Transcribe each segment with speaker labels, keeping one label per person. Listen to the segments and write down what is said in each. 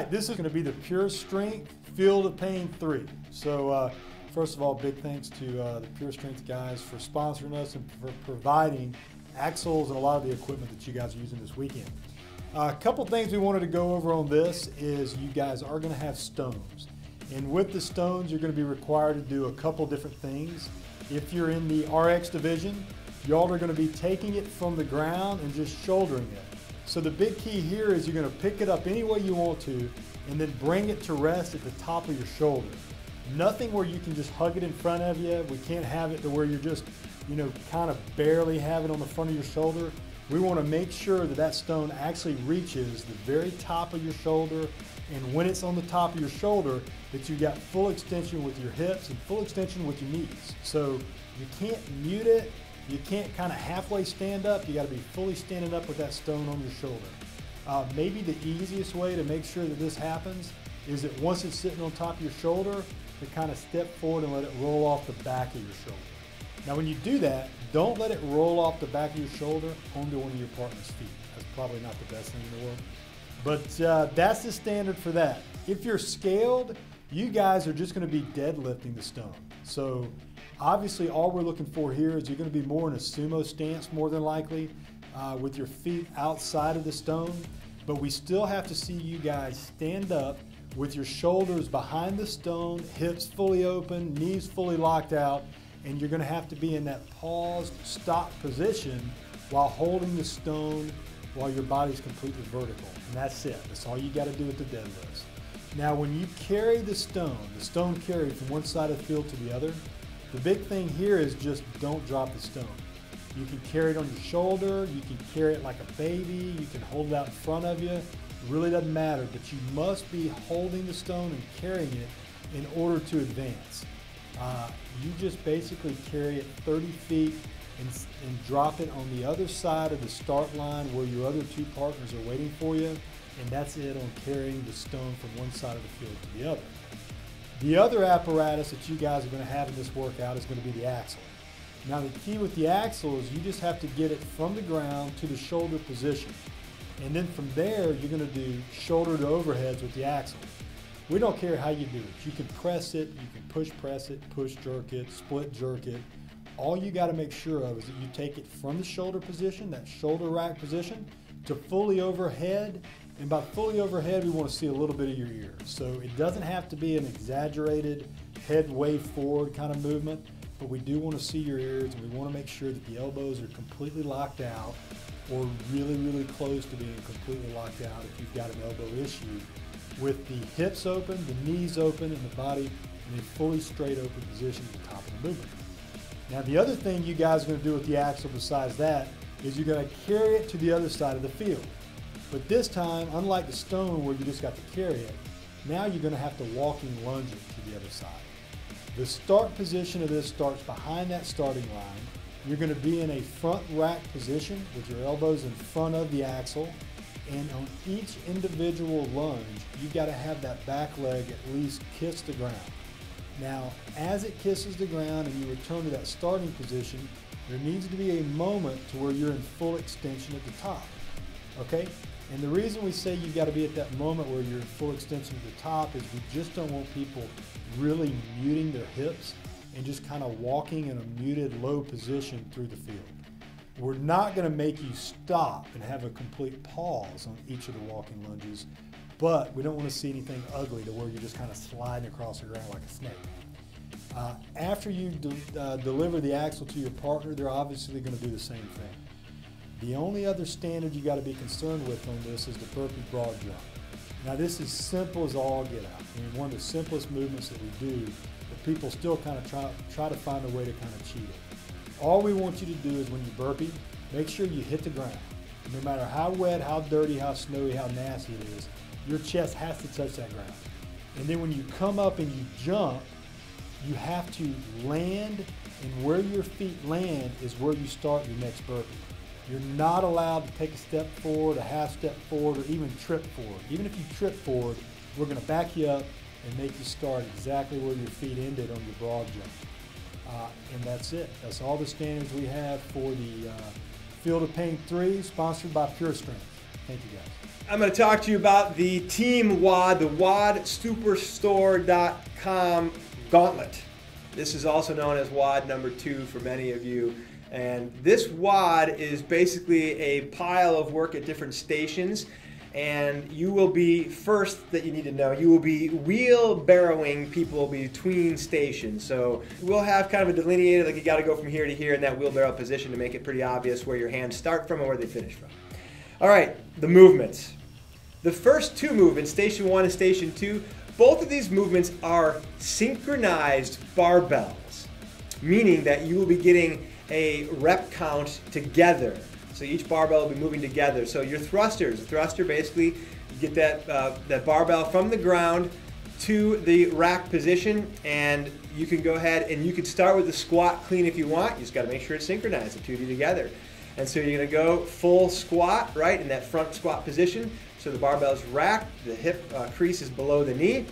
Speaker 1: right, this is going to be the Pure Strength Field of Pain 3. So first of all, big thanks to the Pure Strength guys for sponsoring us and for providing axles and a lot of the equipment that you guys are using this weekend. A couple things we wanted to go over on this is you guys are going to have stones. And with the stones, you're going to be required to do a couple different things. If you're in the RX division, y'all are going to be taking it from the ground and just shouldering it. So the big key here is you're going to pick it up any way you want to and then bring it to rest at the top of your shoulder. Nothing where you can just hug it in front of you. We can't have it to where you're just, kind of barely have it on the front of your shoulder. We want to make sure that that stone actually reaches the very top of your shoulder, and when it's on the top of your shoulder, that you got full extension with your hips and full extension with your knees. So you can't mute it. You can't kind of halfway stand up. You got to be fully standing up with that stone on your shoulder. Maybe the easiest way to make sure that this happens is that once it's sitting on top of your shoulder, to kind of step forward and let it roll off the back of your shoulder. Now when you do that, don't let it roll off the back of your shoulder onto one of your partner's feet. That's probably not the best thing in the world. But that's the standard for that. If you're scaled, you guys are just going to be deadlifting the stone. So obviously all we're looking for here is you're going to be more in a sumo stance more than likely with your feet outside of the stone. But we still have to see you guys stand up with your shoulders behind the stone, hips fully open, knees fully locked out, and you're going to have to be in that paused, stop position while holding the stone while your body's completely vertical. And that's it. That's all you got to do with the deadlifts. Now when you carry the stone carried from one side of the field to the other, the big thing here is just don't drop the stone. You can carry it on your shoulder, you can carry it like a baby, you can hold it out in front of you. It really doesn't matter, but you must be holding the stone and carrying it in order to advance. You just basically carry it 30 feet and drop it on the other side of the start line where your other two partners are waiting for you, and that's it on carrying the stone from one side of the field to the other. The other apparatus that you guys are going to have in this workout is going to be the axle. Now the key with the axle is you just have to get it from the ground to the shoulder position. And then from there, you're going to do shoulder to overheads with the axle. We don't care how you do it. You can press it, you can push press it, push jerk it, split jerk it. All you got to make sure of is that you take it from the shoulder position, that shoulder rack position, to fully overhead. And by fully overhead, we want to see a little bit of your ear. So it doesn't have to be an exaggerated head way forward kind of movement, but we do want to see your ears, and we want to make sure that the elbows are completely locked out or really, really close to being completely locked out if you've got an elbow issue, with the hips open, the knees open, and the body in a fully straight open position at the top of the movement. Now the other thing you guys are going to do with the axle besides that is you're going to carry it to the other side of the field. But this time, unlike the stone where you just got to carry it, now you're going to have to walking lunge it to the other side. The start position of this starts behind that starting line. You're going to be in a front rack position with your elbows in front of the axle, and on each individual lunge, you got to have that back leg at least kiss the ground. Now, as it kisses the ground and you return to that starting position, there needs to be a moment to where you're in full extension at the top, okay? And the reason we say you got to be at that moment where you're in full extension at the top is we just don't want people really muting their hips and just kind of walking in a muted low position through the field. We're not going to make you stop and have a complete pause on each of the walking lunges, but we don't want to see anything ugly to where you're just kind of sliding across the ground like a snake. After you deliver the axle to your partner, they're obviously going to do the same thing. The only other standard you got to be concerned with on this is the burpee broad jump. Now this is simple as all get out. I mean, one of the simplest movements that we do, but people still kind of try to find a way to kind of cheat it. All we want you to do is when you burpee, make sure you hit the ground. No matter how wet, how dirty, how snowy, how nasty it is, your chest has to touch that ground. And then when you come up and you jump, you have to land, and where your feet land is where you start your next burpee. You're not allowed to take a step forward, a half step forward, or even trip forward. Even if you trip forward, we're going to back you up and make you start exactly where your feet ended on your broad jump. And that's it. That's all the standards we have for the Field of Pain 3, sponsored by Pure Strength. Thank you guys.
Speaker 2: I'm going to talk to you about the Team WOD, the WODSuperstore.com Gauntlet. This is also known as WOD number 2 for many of you. And this WOD is basically a pile of work at different stations. And you will be, first that you need to know, you will be wheelbarrowing people between stations. So we'll have kind of a delineated, like you got to go from here to here in that wheelbarrow position to make it pretty obvious where your hands start from and where they finish from. All right, the movements. The first 2 movements, station 1 and station 2, both of these movements are synchronized barbells, meaning that you will be getting a rep count together. So each barbell will be moving together. So your thrusters, thruster basically, you get that barbell from the ground to the rack position, and you can go ahead and you can start with the squat clean if you want. You just got to make sure it's synchronized, the 2 of you together. And so you're going to go full squat, right, in that front squat position. So the barbell is racked, the hip crease is below the knee,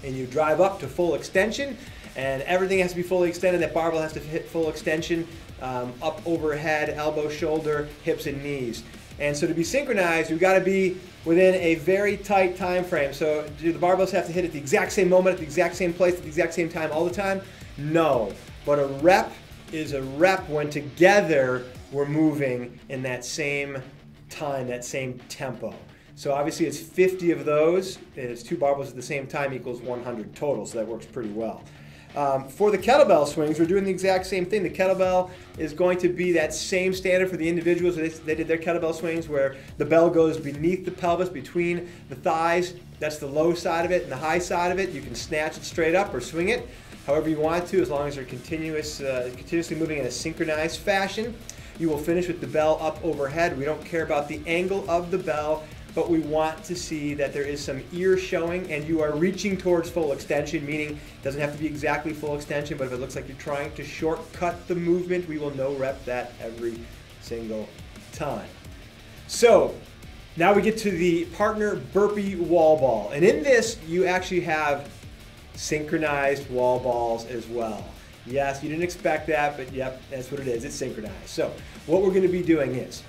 Speaker 2: and you drive up to full extension, and everything has to be fully extended. That barbell has to hit full extension, up overhead, elbow, shoulder, hips, and knees. And so to be synchronized, you've got to be within a very tight time frame. So do the barbells have to hit at the exact same moment, at the exact same place, at the exact same time all the time? No. But a rep is a rep when together we're moving in that same time, that same tempo. So obviously it's 50 of those, and it's 2 barbells at the same time equals 100 total, so that works pretty well. For the kettlebell swings, we're doing the exact same thing. The kettlebell is going to be that same standard for the individuals. They did their kettlebell swings where the bell goes beneath the pelvis, between the thighs. That's the low side of it, and the high side of it, you can snatch it straight up or swing it however you want to, as long as they're continuously moving in a synchronized fashion. You will finish with the bell up overhead. We don't care about the angle of the bell, but we want to see that there is some ear showing and you are reaching towards full extension, meaning it doesn't have to be exactly full extension, but if it looks like you're trying to shortcut the movement, we will no rep that every single time. So now we get to the partner burpee wall ball. And in this, you actually have synchronized wall balls as well. Yes, you didn't expect that, but yep, that's what it is. It's synchronized. So what we're going to be doing is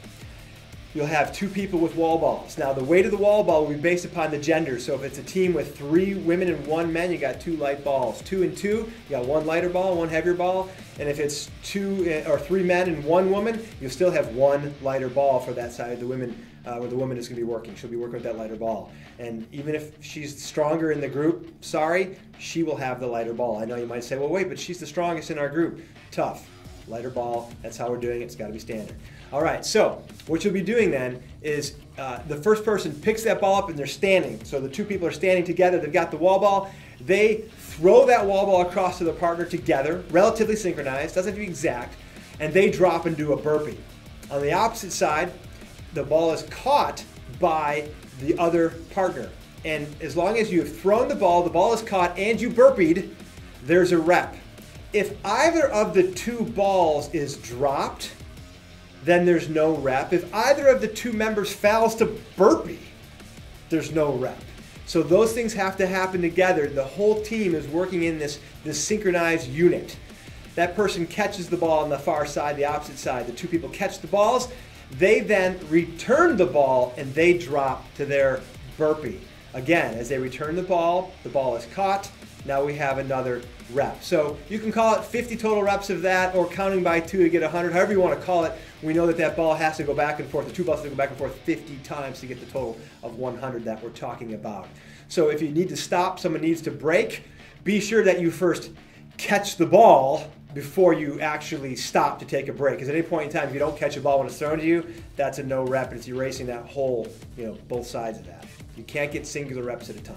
Speaker 2: you'll have 2 people with wall balls. Now the weight of the wall ball will be based upon the gender. So if it's a team with 3 women and 1 man, you got 2 light balls. 2 and 2, you got 1 lighter ball, 1 heavier ball. And if it's 2 or 3 men and 1 woman, you'll still have 1 lighter ball for that side of the women, where the woman is going to be working. She'll be working with that lighter ball. And even if she's stronger in the group, sorry, she will have the lighter ball. I know you might say, well, wait, but she's the strongest in our group. Tough. Lighter ball, that's how we're doing it. It's got to be standard. All right, so what you'll be doing then is the first person picks that ball up and they're standing. So the 2 people are standing together. They've got the wall ball. They throw that wall ball across to their partner together, relatively synchronized, doesn't have to be exact, and they drop and do a burpee. On the opposite side, the ball is caught by the other partner. And as long as you have thrown the ball is caught, and you burpeed, there's a rep. If either of the 2 balls is dropped, then there's no rep. If either of the 2 members fails to burpee, there's no rep. So those things have to happen together. The whole team is working in this synchronized unit. That person catches the ball on the far side, the opposite side. The 2 people catch the balls. They then return the ball and they drop to their burpee. Again, as they return the ball is caught. Now we have another rep. So you can call it 50 total reps of that, or counting by 2 to get 100, however you want to call it. We know that ball has to go back and forth, the 2 balls have to go back and forth 50 times to get the total of 100 that we're talking about. So if you need to stop, someone needs to break, be sure that you first catch the ball before you actually stop to take a break. Because at any point in time, if you don't catch a ball when it's thrown to you, that's a no rep, and it's erasing that whole, both sides of that. You can't get singular reps at a time.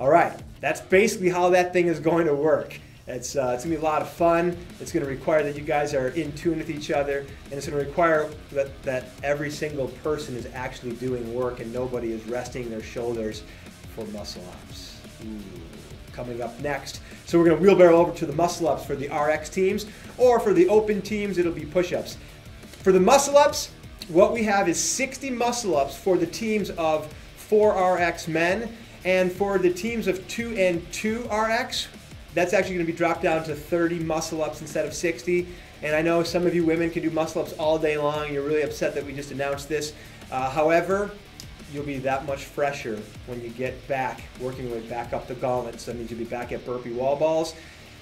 Speaker 2: All right, that's basically how that thing is going to work. It's going to be a lot of fun. It's going to require that you guys are in tune with each other, and it's going to require that every single person is actually doing work and nobody is resting their shoulders for muscle ups. Coming up next. So we're going to wheelbarrow over to the muscle ups for the RX teams, or for the open teams, it'll be push-ups. For the muscle ups, what we have is 60 muscle ups for the teams of 4 RX men, and for the teams of 2 and 2 RX, that's actually going to be dropped down to 30 muscle ups instead of 60. And I know some of you women can do muscle ups all day long. You're really upset that we just announced this. However, you'll be that much fresher when you get back, working your way back up the gauntlet. So that means you'll be back at burpee wall balls,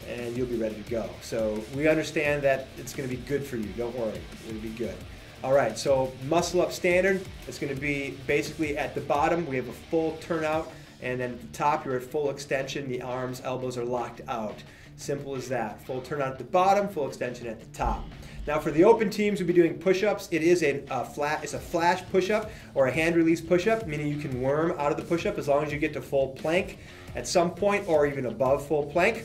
Speaker 2: and you'll be ready to go. So we understand that it's going to be good for you. Don't worry, it'll be good. All right, so muscle up standard. It's going to be basically at the bottom, we have a full turnout, and then at the top, you're at full extension. The arms, elbows are locked out. Simple as that. Full turnout at the bottom, full extension at the top. Now for the open teams, we'll be doing push-ups. It is it's a flash push-up or a hand release push-up, meaning you can worm out of the push-up as long as you get to full plank at some point or even above full plank.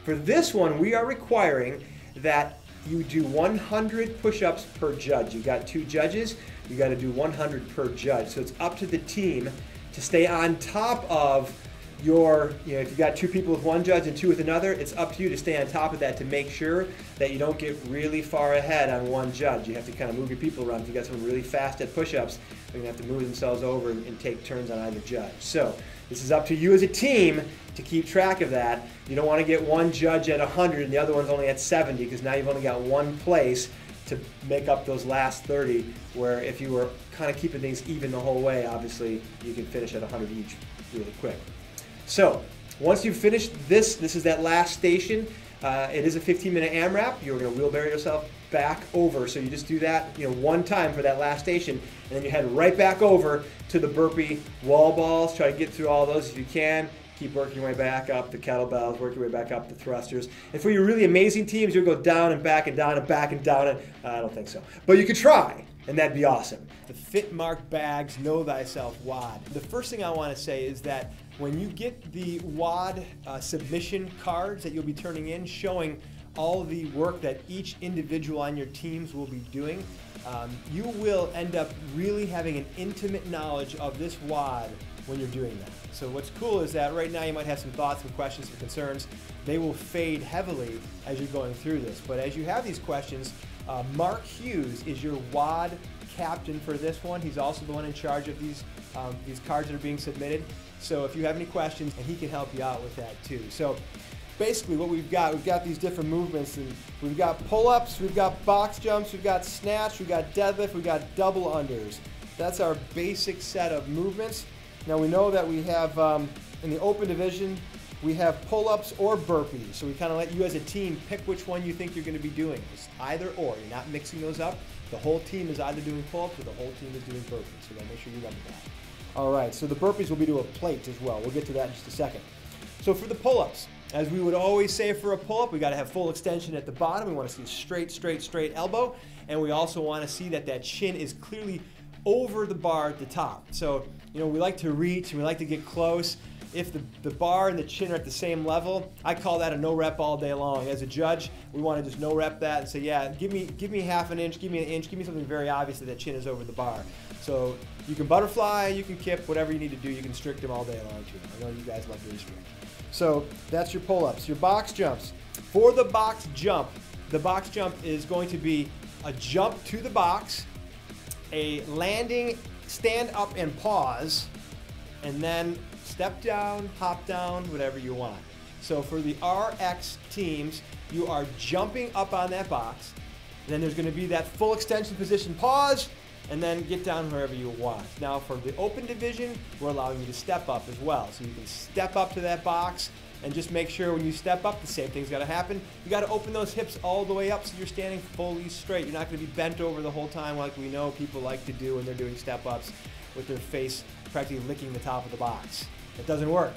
Speaker 2: For this one, we are requiring that you do 100 push-ups per judge. You got 2 judges, you got to do 100 per judge. So it's up to the team to stay on top of your, if you got 2 people with 1 judge and 2 with another, it's up to you to stay on top of that to make sure that you don't get really far ahead on 1 judge. You have to kind of move your people around. If you got someone really fast at push-ups, they're going to have to move themselves over and take turns on either judge. So this is up to you as a team to keep track of that. You don't want to get 1 judge at 100 and the other one's only at 70, because now you've only got 1 place to make up those last 30, where if you were kind of keeping things even the whole way, obviously you can finish at 100 each really quick. So once you've finished this is that last station. It is a 15-minute AMRAP. You're going to wheelbarrow yourself back over. So you just do that 1 time for that last station, and then you head right back over to the burpee wall balls. Try to get through all those if you can. Keep working your way back up the kettlebells, work your way back up the thrusters. And for your really amazing teams, you'll go down and back and down and back and down. And I don't think so, but you could try, and that'd be awesome.
Speaker 3: The FitMark Bags Know Thyself WOD. The first thing I want to say is that when you get the WOD submission cards that you'll be turning in, showing all the work that each individual on your teams will be doing, you will end up really having an intimate knowledge of this WOD when you're doing that. So what's cool is that right now you might have some thoughts, some questions, some concerns. They will fade heavily as you're going through this. But as you have these questions, Mark Hughes is your WOD captain for this one. He's also the one in charge of these cards that are being submitted. So if you have any questions, and he can help you out with that too. So basically what we've got these different movements, and we've got pull-ups, we've got box jumps, we've got snatch, we've got deadlift, we've got double unders. That's our basic set of movements. Now we know that we have, in the open division, we have pull-ups or burpees. So we kind of let you as a team pick which one you think you're going to be doing. It's either or. You're not mixing those up. The whole team is either doing pull-ups or the whole team is doing burpees. So you got to make sure you remember that. All right, so the burpees will be to a plate as well. We'll get to that in just a second. So for the pull-ups, as we would always say for a pull-up, we got to have full extension at the bottom. We want to see a straight elbow. And we also want to see that chin is clearly over the bar at the top. So, we like to reach and we like to get close. If the bar and the chin are at the same level, I call that a no rep all day long. As a judge, we want to just no rep that and say, yeah, give me half an inch, give me an inch, give me something very obvious that chin is over the bar. So you can butterfly, you can kip, whatever you need to do, you can strict them all day long too. I know you guys love doing strict. So that's your pull-ups. Your box jumps. For the box jump is going to be a jump to the box, a landing, stand up and pause, and then step down, hop down, whatever you want. So for the RX teams, you are jumping up on that box, and then there's going to be that full extension position, pause, and then get down wherever you want. Now for the open division, we're allowing you to step up as well. So you can step up to that box, and just make sure when you step up, the same thing's got to happen. You got to open those hips all the way up so you're standing fully straight. You're not going to be bent over the whole time like we know people like to do when they're doing step-ups with their face practically licking the top of the box. It doesn't work.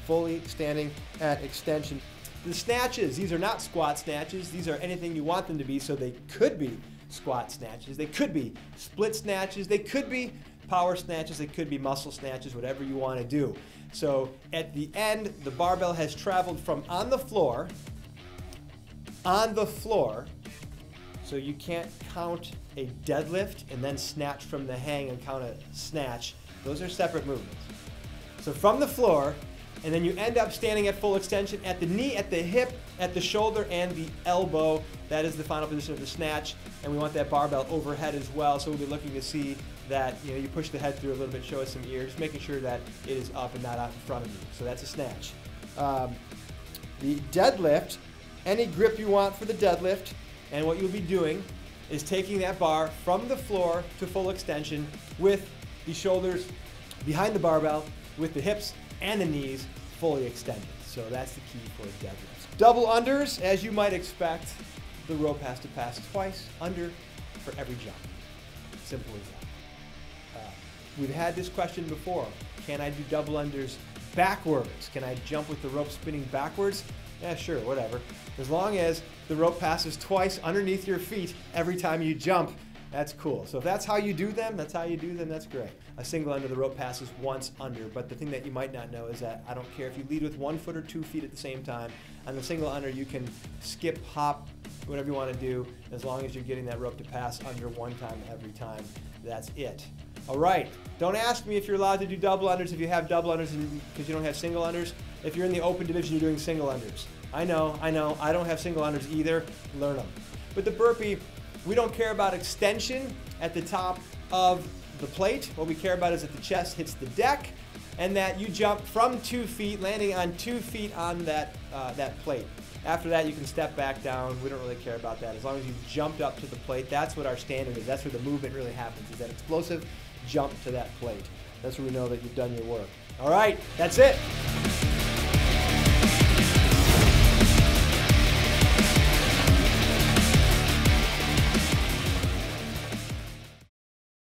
Speaker 3: Fully standing at extension. The snatches, these are not squat snatches. These are anything you want them to be, so they could be squat snatches. They could be split snatches. They could be power snatches. They could be muscle snatches, whatever you want to do. So at the end, the barbell has traveled from on the floor, so you can't count a deadlift and then snatch from the hang and count a snatch. Those are separate movements. So from the floor, and then you end up standing at full extension at the knee, at the hip, at the shoulder, and the elbow. That is the final position of the snatch, and we want that barbell overhead as well. So we'll be looking to see that you push the head through a little bit, show us some ears, making sure that it is up and not out in front of you. So that's a snatch. The deadlift, any grip you want for the deadlift, and what you'll be doing is taking that bar from the floor to full extension with the shoulders behind the barbell with the hips and the knees fully extended. So that's the key for deadlifts. Double unders, as you might expect, the rope has to pass twice under for every jump. Simple as that. We've had this question before. Can I do double unders backwards? Can I jump with the rope spinning backwards? Yeah, sure, whatever. As long as the rope passes twice underneath your feet every time you jump, that's cool. So if that's how you do them, that's great. A single under, the rope passes once under, but the thing that you might not know is that I don't care if you lead with 1 foot or 2 feet at the same time. On the single under, you can skip, hop, whatever you want to do, as long as you're getting that rope to pass under one time every time. That's it. All right, don't ask me if you're allowed to do double unders if you have double unders because you don't have single unders. If you're in the open division, you're doing single unders. I know, I don't have single unders either. Learn them. With the burpee, we don't care about extension at the top of the plate. What we care about is that the chest hits the deck and that you jump from 2 feet, landing on 2 feet on that plate. After that, you can step back down. We don't really care about that. As long as you've jumped up to the plate, that's what our standard is. That's where the movement really happens, is that explosive jump to that plate. That's where we know that you've done your work. All right, that's it.